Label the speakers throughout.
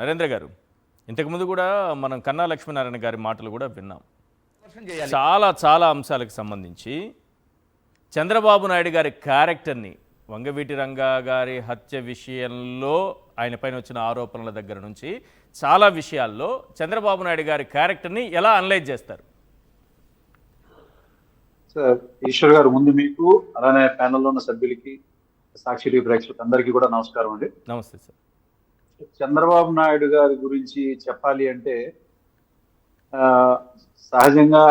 Speaker 1: నరేంద్ర గారు, ఇంతకుముందు కూడా మనం కన్నా లక్ష్మీనారాయణ గారి మాటలు కూడా విన్నాం. చాలా చాలా అంశాలకు సంబంధించి చంద్రబాబు నాయుడు గారి క్యారెక్టర్ని, వంగవీటి రంగా గారి హత్య విషయంలో ఆయన పైన వచ్చిన ఆరోపణల దగ్గర నుంచి చాలా విషయాల్లో చంద్రబాబు నాయుడు గారి క్యారెక్టర్ని ఎలా అనలైజ్ చేస్తారు?
Speaker 2: సార్, ఈశ్వర్ గారు, ముందు మీకు అలానే ప్యానెల్లో ఉన్న సభ్యులకి, సాక్షి టీవీ ప్రేక్షకులకు అందరికీ కూడా నమస్కారం అండి.
Speaker 1: నమస్తే సార్.
Speaker 2: చంద్రబాబు నాయుడు గారి గురించి చెప్పాలి అంటే సహజంగా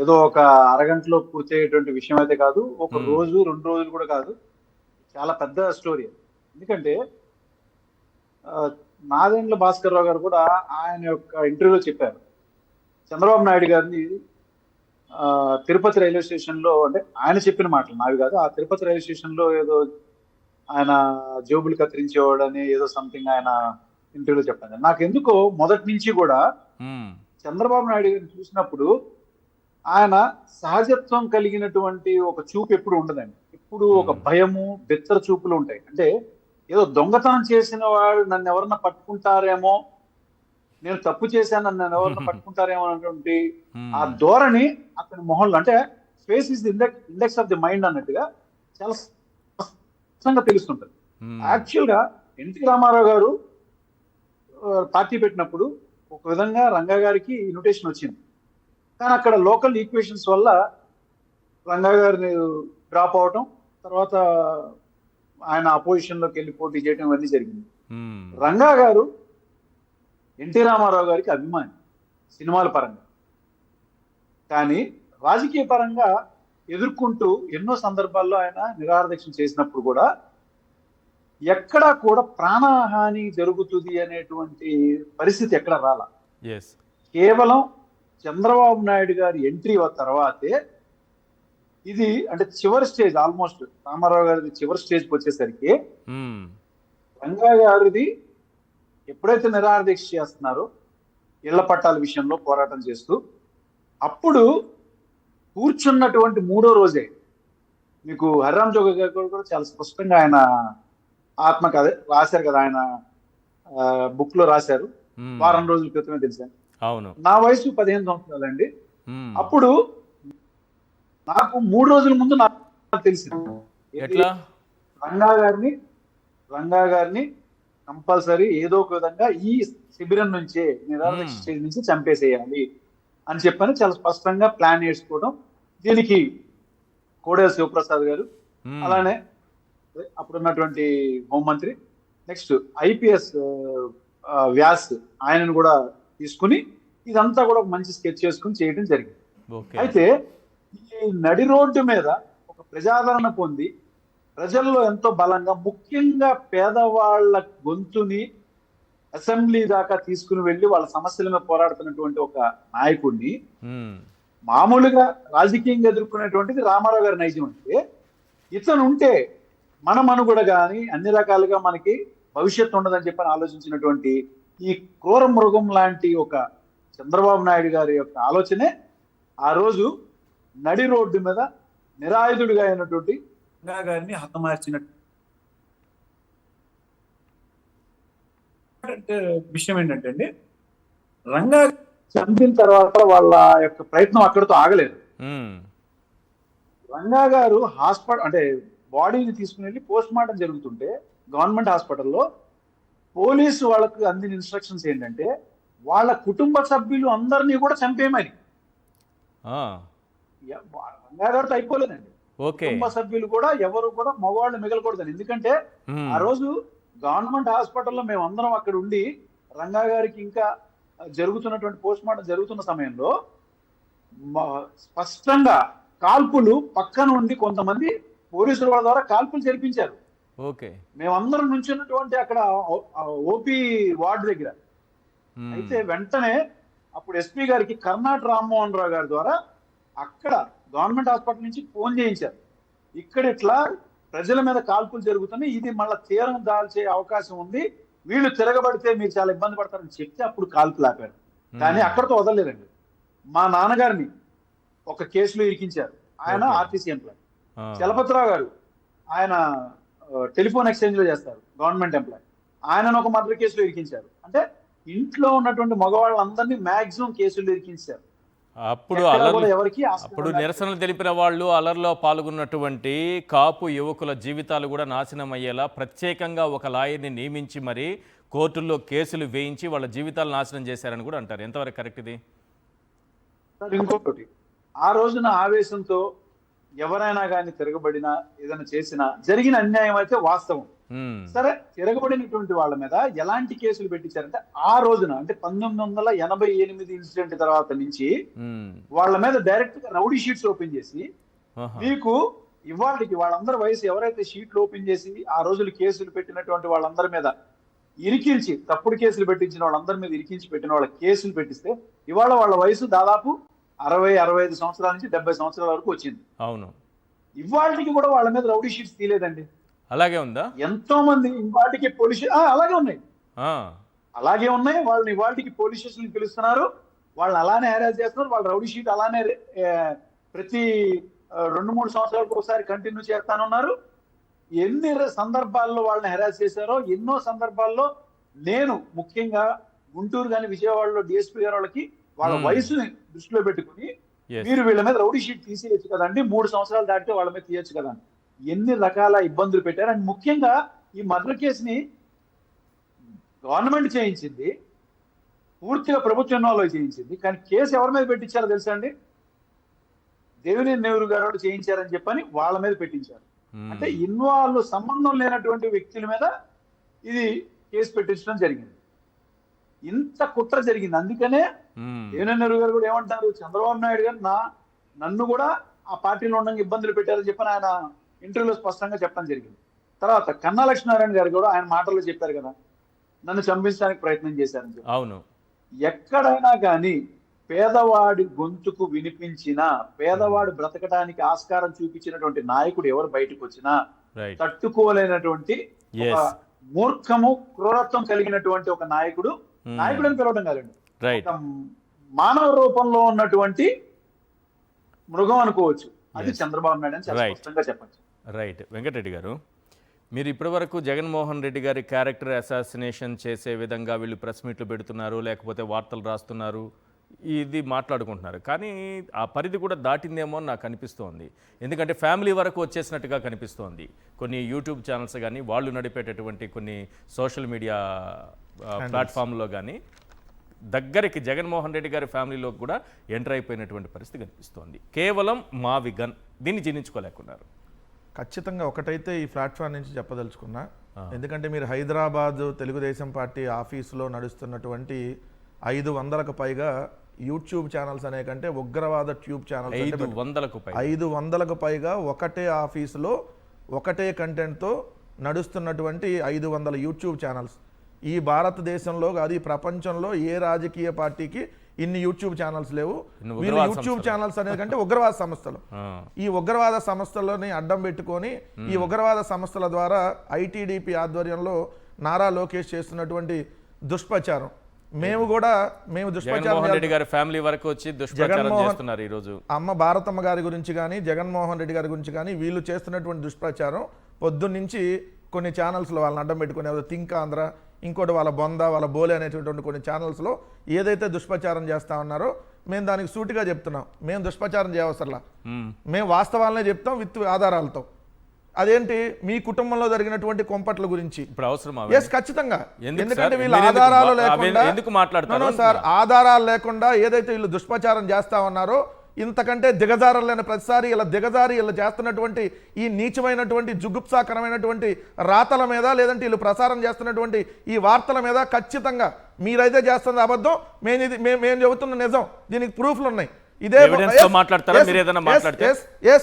Speaker 2: ఏదో ఒక అరగంటలో పూర్తయ్యేటువంటి విషయం అయితే కాదు, ఒక రోజు 2 రోజులు కూడా కాదు, చాలా పెద్ద స్టోరీ. ఎందుకంటే నాదెండ్ల భాస్కర్ రావు గారు కూడా ఆయన యొక్క ఇంటర్వ్యూలో చెప్పారు, చంద్రబాబు నాయుడు గారిని తిరుపతి రైల్వే స్టేషన్ లో, అంటే ఆయన చెప్పిన మాటలు నావి కాదు, ఆ తిరుపతి రైల్వే స్టేషన్ లో ఏదో ఆయన జోబులు కత్తిరించేవాడని ఏదో సంథింగ్ ఆయన ఇంటర్వ్యూలో చెప్పాను. నాకు ఎందుకో మొదటి నుంచి కూడా చంద్రబాబు నాయుడు గారిని చూసినప్పుడు ఆయన సహజత్వం కలిగినటువంటి ఒక చూపు ఎప్పుడు ఉండదండి. ఎప్పుడు ఒక భయము, బెత్తర చూపులు ఉంటాయి. అంటే ఏదో దొంగతనం చేసిన వాడు నన్ను ఎవరన్నా పట్టుకుంటారేమో, నేను తప్పు చేశాను నన్ను ఎవరన్నా పట్టుకుంటారేమో అన్నటువంటి ఆ ధోరణి అతని మొహంలో, అంటే face is the index of the mind అన్నట్టుగా చాలా స్పష్టంగా తెలుస్తుంటది. యాక్చువల్ గా ఎన్టీ రామారావు గారు పార్టీ పెట్టినప్పుడు ఒక విధంగా రంగా గారికి ఇన్విటేషన్ వచ్చింది, కానీ అక్కడ లోకల్ ఈక్వేషన్స్ వల్ల రంగా గారిని డ్రాప్ అవటం, తర్వాత ఆయన అపోజిషన్ లోకి వెళ్ళి పోటీ చేయడం ఇవన్నీ జరిగింది. రంగా గారు ఎన్టీ రామారావు గారికి అభిమాని సినిమాల పరంగా, కానీ రాజకీయ పరంగా ఎదుర్కొంటూ ఎన్నో సందర్భాల్లో ఆయన నిరాహారదీక్ష చేసినప్పుడు కూడా ఎక్కడా కూడా ప్రాణహాని జరుగుతుంది అనేటువంటి పరిస్థితి ఎక్కడ రాల. కేవలం చంద్రబాబు నాయుడు గారి ఎంట్రీ తర్వాతే ఇది, అంటే చివరి స్టేజ్, ఆల్మోస్ట్ రామారావు గారిది చివరి స్టేజ్కి వచ్చేసరికి రంగా గారిది ఎప్పుడైతే నిరాహారదీక్ష చేస్తున్నారో ఇళ్ల పట్టాల విషయంలో పోరాటం చేస్తూ, అప్పుడు కూర్చున్నటువంటి 3వ రోజే మీకు హరిరామ్ జోగ గారు కూడా చాలా స్పష్టంగా ఆయన ఆత్మకథ రాశారు కదా, ఆయన బుక్ లో రాశారు, వారం రోజుల క్రితమే తెలిసాను.
Speaker 1: అవును,
Speaker 2: నా వయసు 15 సంవత్సరాలండి. అప్పుడు నాకు 3 రోజుల ముందు నాకు తెలిసింది రంగా గారిని కంపల్సరీ ఏదో ఒక విధంగా ఈ శిబిరం నుంచే, నిరాహారదీక్ష స్టేజ్ నుంచి చంపేసేయాలి అని చెప్పని చాలా స్పష్టంగా ప్లాన్ వేసుకోవడం. దీనికి కోడెల శివప్రసాద్ గారు, అలానే అప్పుడున్నటువంటి హోంమంత్రి, నెక్స్ట్ ఐపీఎస్ వ్యాస్, ఆయనను కూడా తీసుకుని ఇదంతా కూడా ఒక మంచి స్కెచ్ చేసుకుని చేయడం జరిగింది. అయితే ఈ నడి రోడ్డు మీద ఒక ప్రజాదరణ పొంది ప్రజల్లో ఎంతో బలంగా, ముఖ్యంగా పేదవాళ్ల గొంతుని అసెంబ్లీ దాకా తీసుకుని వెళ్ళి వాళ్ళ సమస్యల మీద పోరాడుతున్నటువంటి ఒక నాయకుడిని మామూలుగా రాజకీయంగా ఎదుర్కొనేటువంటిది రామారావు గారి నైజం. అంటే ఇతను ఉంటే మన మనుగడ కానీ అన్ని రకాలుగా మనకి భవిష్యత్తు ఉండదని చెప్పని ఆలోచించినటువంటి ఈ క్రూర మృగం లాంటి ఒక చంద్రబాబు నాయుడు గారి యొక్క ఆలోచనే ఆ రోజు నడి రోడ్డు మీద నిరాయుధుడిగా అయినటువంటి రంగా గారిని హతమార్చినట్టు. విషయం ఏంటంటే అండి, రంగా చంపిన తర్వాత వాళ్ళ యొక్క ప్రయత్నం అక్కడితో ఆగలేదు. రంగా గారు హాస్పిటల్, అంటే బాడీని తీసుకుని వెళ్ళి పోస్ట్ మార్టం జరుగుతుంటే గవర్నమెంట్ హాస్పిటల్లో పోలీసు వాళ్ళకు అందిన ఇన్స్ట్రక్షన్స్ ఏంటంటే వాళ్ళ కుటుంబ సభ్యులు అందరినీ కూడా చంపేయమని. రంగా గారితో అయిపోలేదండి, కుటుంబ సభ్యులు కూడా ఎవరు కూడా మగవాళ్ళు మిగలకూడదని. ఎందుకంటే ఆ రోజు గవర్నమెంట్ హాస్పిటల్లో మేము అందరం అక్కడ ఉండి రంగా గారికి ఇంకా జరుగుతున్నటువంటి పోస్ట్ మార్టం జరుగుతున్న సమయంలో స్పష్టంగా కాల్పులు పక్కన ఉండి కొంతమంది పోలీసుల వాళ్ళ ద్వారా కాల్పులు జరిపించారు. మేమందరం నుంచున్నటువంటి అక్కడ ఓపీ వార్డు దగ్గర. అయితే వెంటనే అప్పుడు ఎస్పీ గారికి కర్ణాట రామ్మోహన్ రావు గారి ద్వారా అక్కడ గవర్నమెంట్ హాస్పిటల్ నుంచి ఫోన్ చేయించారు, ఇక్కడ ఇట్లా ప్రజల మీద కాల్పులు జరుగుతున్నాయి, ఇది మళ్ళీ తీరం దాల్చే అవకాశం ఉంది, వీళ్ళు తిరగబడితే మీరు చాలా ఇబ్బంది పడతారని చెప్తే అప్పుడు కాల్పులు ఆపారు. కానీ అక్కడితో వదలలేదండి, మా నాన్నగారిని ఒక కేసులో ఇరికించారు. ఆయన ఆర్టీసీ ఎంప్లాయ్. చలపతిరావు గారు, ఆయన టెలిఫోన్ ఎక్స్చేంజ్ లో చేస్తారు, గవర్నమెంట్ ఎంప్లాయ్, ఆయనను ఒక మర్డర్ కేసులో ఇరికించారు. అంటే ఇంట్లో ఉన్నటువంటి మగవాళ్ళందరినీ మాక్సిమం కేసులు ఇరికించారు.
Speaker 1: అప్పుడు
Speaker 2: ఎక్కడా
Speaker 1: అల్లర్లు
Speaker 2: కూడా ఎవరికి ఆస్కారం
Speaker 1: అప్పుడు
Speaker 2: లేకుండా.
Speaker 1: నిరసనలు తెలిపిన వాళ్ళు అల్లర్లో పాల్గొన్నటువంటి కాపు యువకుల జీవితాలు కూడా నాశనం అయ్యేలా ప్రత్యేకంగా ఒక లాయర్ని నియమించి మరి కోర్టుల్లో కేసులు వేయించి వాళ్ళ జీవితాలు నాశనం చేశారని కూడా అంటారు. ఎంతవరకు కరెక్ట్ ఇది?
Speaker 2: సార్ ఇంకొకటి, ఆ రోజున ఆవేశంతో ఎవరైనా కానీ తిరగబడినా ఏదైనా చేసినా జరిగిన అన్యాయం అయితే వాస్తవం. సరే, తిరగబడినటువంటి వాళ్ళ మీద ఎలాంటి కేసులు పెట్టించారంటే ఆ రోజున అంటే 1988 ఇన్సిడెంట్ తర్వాత నుంచి వాళ్ళ మీద డైరెక్ట్ గా రౌడీ షీట్స్ ఓపెన్ చేసి మీకు ఇవాళకి వాళ్ళందరి వయసు ఎవరైతే షీట్లు ఓపెన్ చేసి ఆ రోజులు కేసులు పెట్టినటువంటి వాళ్ళందరి మీద ఇరికించి, తప్పుడు కేసులు పెట్టించిన వాళ్ళందరి మీద ఇరికించి పెట్టిన వాళ్ళ కేసులు పెట్టిస్తే ఇవాళ వాళ్ళ వయసు దాదాపు 60-65 సంవత్సరాల నుంచి 70 సంవత్సరాల వరకు వచ్చింది.
Speaker 1: అవును.
Speaker 2: ఇవాళకి కూడా వాళ్ళ మీద రౌడీ షీట్స్ తీయలేదండి.
Speaker 1: అలాగే ఉందా?
Speaker 2: ఎంతో మంది ఇవాటికి పోలీస్ అలాగే ఉన్నాయి, అలాగే ఉన్నాయి. వాళ్ళని ఇవాటికి పోలీస్ స్టేషన్ పిలుస్తున్నారు, వాళ్ళని అలానే హెరాస్ చేస్తున్నారు. వాళ్ళ రౌడీ షీట్ అలానే ప్రతి 2-3 సంవత్సరాలకు ఒకసారి కంటిన్యూ చేస్తానున్నారు. ఎన్ని సందర్భాల్లో వాళ్ళని హెరాస్ చేశారో, ఎన్నో సందర్భాల్లో నేను ముఖ్యంగా గుంటూరు కానీ విజయవాడలో డిఎస్పీ గారు వాళ్ళకి వాళ్ళ వయసుని దృష్టిలో పెట్టుకుని మీరు వీళ్ళ మీద రౌడీ షీట్ తీసేయచ్చు కదండి, 3 సంవత్సరాలు దాటితే వాళ్ళ మీద తీయచ్చు కదా, ఎన్ని రకాల ఇబ్బందులు పెట్టారు. అండ్ ముఖ్యంగా ఈ మర్డర్ కేసుని గవర్నమెంట్ చేయించింది, పూర్తిగా ప్రభుత్వం ఇన్వాల్వ్ చేయించింది. కానీ కేసు ఎవరి మీద పెట్టించారో తెలుసా అండి? దేవినేని నెహ్రూ గారు చేయించారని చెప్పని వాళ్ళ మీద పెట్టించారు. అంటే ఇన్వాల్వ్ సంబంధం లేనటువంటి వ్యక్తుల మీద ఇది కేసు పెట్టించడం జరిగింది. ఇంత కుట్ర జరిగింది. అందుకనే దేవినేని నెహ్రూ గారు కూడా ఏమంటారు, చంద్రబాబు నాయుడు గారు నన్ను కూడా ఆ పార్టీలో ఉండగా ఇబ్బందులు పెట్టారని చెప్పని ఆయన ఇంటర్వ్యూలో స్పష్టంగా చెప్పడం జరిగింది. తర్వాత కన్నా లక్ష్మీనారాయణ గారు కూడా ఆయన మాటల్లో చెప్పారు కదా, నన్ను చంపించడానికి ప్రయత్నం చేశారని చెప్పి.
Speaker 1: అవును.
Speaker 2: ఎక్కడైనా కానీ పేదవాడి గొంతుకు వినిపించిన, పేదవాడు బ్రతకడానికి ఆస్కారం చూపించినటువంటి నాయకుడు ఎవరు బయటకు వచ్చినా తట్టుకోలేనటువంటి ఒక మూర్ఖము, క్రూరత్వం కలిగినటువంటి ఒక నాయకుడు అని పిలవడం కాదండి, మానవ రూపంలో ఉన్నటువంటి మృగం అనుకోవచ్చు. అది చంద్రబాబు నాయుడు అని చాలా స్పష్టంగా చెప్పచ్చు.
Speaker 1: రైట్. వెంకటరెడ్డి గారు, మీరు ఇప్పటివరకు జగన్మోహన్ రెడ్డి గారి క్యారెక్టర్ అసాసినేషన్ చేసే విధంగా వీళ్ళు ప్రెస్ మీట్లు పెడుతున్నారు, లేకపోతే వార్తలు రాస్తున్నారు, ఇది మాట్లాడుకుంటున్నారు. కానీ ఆ పరిధి కూడా దాటిందేమో అని నాకు అనిపిస్తోంది. ఎందుకంటే ఫ్యామిలీ వరకు వచ్చేసినట్టుగా కనిపిస్తోంది. కొన్ని యూట్యూబ్ ఛానల్స్ కానీ, వాళ్ళు నడిపేటటువంటి కొన్ని సోషల్ మీడియా ప్లాట్ఫామ్లో కానీ దగ్గరికి జగన్మోహన్ రెడ్డి గారి ఫ్యామిలీలోకి కూడా ఎంటర్ అయిపోయినటువంటి పరిస్థితి కనిపిస్తోంది. కేవలం మా విగన్ దీన్ని జీర్ణించుకోలేకున్నారు.
Speaker 3: ఖచ్చితంగా ఒకటైతే ఈ ప్లాట్ఫామ్ నుంచి చెప్పదలుచుకున్నా, ఎందుకంటే మీరు హైదరాబాద్ తెలుగుదేశం పార్టీ ఆఫీసులో నడుస్తున్నటువంటి 500కు పైగా యూట్యూబ్ ఛానల్స్ అనే కంటే ఉగ్రవాద ట్యూబ్ ఛానల్స్ 500కు పైగా ఒకటే ఆఫీసులో ఒకటే కంటెంట్తో నడుస్తున్నటువంటి 500 యూట్యూబ్ ఛానల్స్. ఈ భారతదేశంలో కాదు, ఈ ప్రపంచంలో ఏ రాజకీయ పార్టీకి ఇన్ని యూట్యూబ్ ఛానల్స్ లేవు. వీళ్ళు యూట్యూబ్ ఛానల్స్ అనేది కంటే ఉగ్రవాద సంస్థలు, ఈ ఉగ్రవాద సంస్థలని అడ్డం పెట్టుకొని ఈ ఉగ్రవాద సంస్థల ద్వారా ఐటీడీపీ ఆధ్వర్యంలో నారా లోకేష్ చేస్తున్నటువంటి దుష్ప్రచారం, మేము
Speaker 1: ఫ్యామిలీ వరకు వచ్చి చేస్తున్నారు. ఈ రోజు
Speaker 3: అమ్మ భారతమ్మ గారి గురించి కానీ, జగన్మోహన్ రెడ్డి గారి గురించి కానీ వీళ్ళు చేస్తున్నటువంటి దుష్ప్రచారం పొద్దున్నుంచి కొన్ని ఛానల్స్లో వాళ్ళని అడ్డం పెట్టుకునే థింక్ ఆంధ్ర, ఇంకోటి వాళ్ళ బొంద, వాళ్ళ బోలే అనేటువంటి కొన్ని ఛానల్స్లో ఏదైతే దుష్ప్రచారం చేస్తా ఉన్నారో మేము దానికి సూటిగా చెప్తున్నాం. మేము దుష్ప్రచారం చేయవసరలా, మేము వాస్తవాలనే చెప్తాం విత్ ఆధారాలతో. అదేంటి, మీ కుటుంబంలో జరిగినటువంటి కొంపట్ల గురించి
Speaker 1: ఇప్పుడు అవసరమా?
Speaker 3: ఎస్, ఖచ్చితంగా. ఎందుకంటే వీళ్ళు ఆధారాలు లేకుండా
Speaker 1: ఎందుకు మాట్లాడుతున్నారు
Speaker 3: సార్? ఆధారాలు లేకుండా ఏదైతే వీళ్ళు దుష్ప్రచారం చేస్తా ఉన్నారో, ఇంతకంటే దిగజారలేని ప్రతిసారి ఇలా దిగజారి ఇలా చేస్తున్నటువంటి ఈ నీచమైనటువంటి జుగుప్సాకరమైనటువంటి రాతల మీద, లేదంటే వీళ్ళు ప్రసారం చేస్తున్నటువంటి ఈ వార్తల మీద ఖచ్చితంగా మీరైతే చేస్తున్న అబద్ధం, మేము చెబుతున్న నిజం, దీనికి ప్రూఫ్లు ఉన్నాయి. ఇదే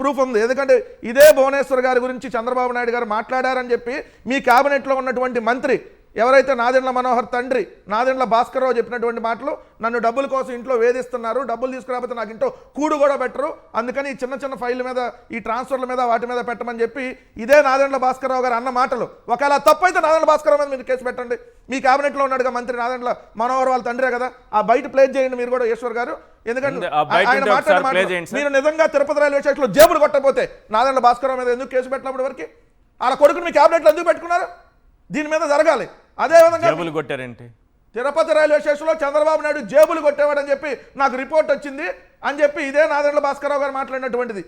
Speaker 3: ప్రూఫ్ ఉంది. ఎందుకంటే ఇదే భువనేశ్వర్ గారి గురించి చంద్రబాబు నాయుడు గారు మాట్లాడారని చెప్పి మీ కేబినెట్లో ఉన్నటువంటి మంత్రి ఎవరైతే నాదెండ్ల మనోహర్ తండ్రి నాదెండ్ల భాస్కర్రావు చెప్పినటువంటి మాటలు, నన్ను డబ్బుల కోసం ఇంట్లో వేధిస్తున్నారు, డబ్బులు తీసుకురాకపోతే నాకు ఇంట్లో కూడు కూడా పెట్టరు, అందుకని ఈ చిన్న చిన్న ఫైళ్ళ మీద, ఈ ట్రాన్స్ఫర్ల మీద, వాటి మీద పెట్టమని చెప్పి ఇదే నాదెండ్ల భాస్కర్రావు గారు అన్న మాటలు. ఒకవేళ తప్పైతే నాదెండ్ల భాస్కర్రావు మీద మీరు కేసు పెట్టండి. మీ కేబినెట్లో ఉన్నాడుగా మంత్రి నాదెండ్ల మనోహర్ వాళ్ళ తండ్రే కదా, ఆ బయట ప్లేస్ చేయండి మీరు కూడా ఈశ్వర్ గారు. ఎందుకంటే ఆయన మాట్లాడే మీరు నిజంగా తిరుపతి రైల్వే స్టేషన్లో జేబులు కొట్టకపోతే నాదెండ్ల భాస్కర్రావు మీద ఎందుకు కేసు పెట్టినప్పటి వరకు? వాళ్ళ కొడుకుని మీ కేబినెట్లో ఎందుకు పెట్టుకున్నారు? దీని మీద జరగాలి. అదే విధంగా
Speaker 1: కొట్టారేంటి?
Speaker 3: తిరుపతి రైల్వే స్టేషన్లో చంద్రబాబు నాయుడు జేబులు కొట్టేవాడని చెప్పి నాకు రిపోర్ట్ వచ్చింది అని చెప్పి ఇదే నాదెండ్ల భాస్కరరావు గారు మాట్లాడినటువంటిది.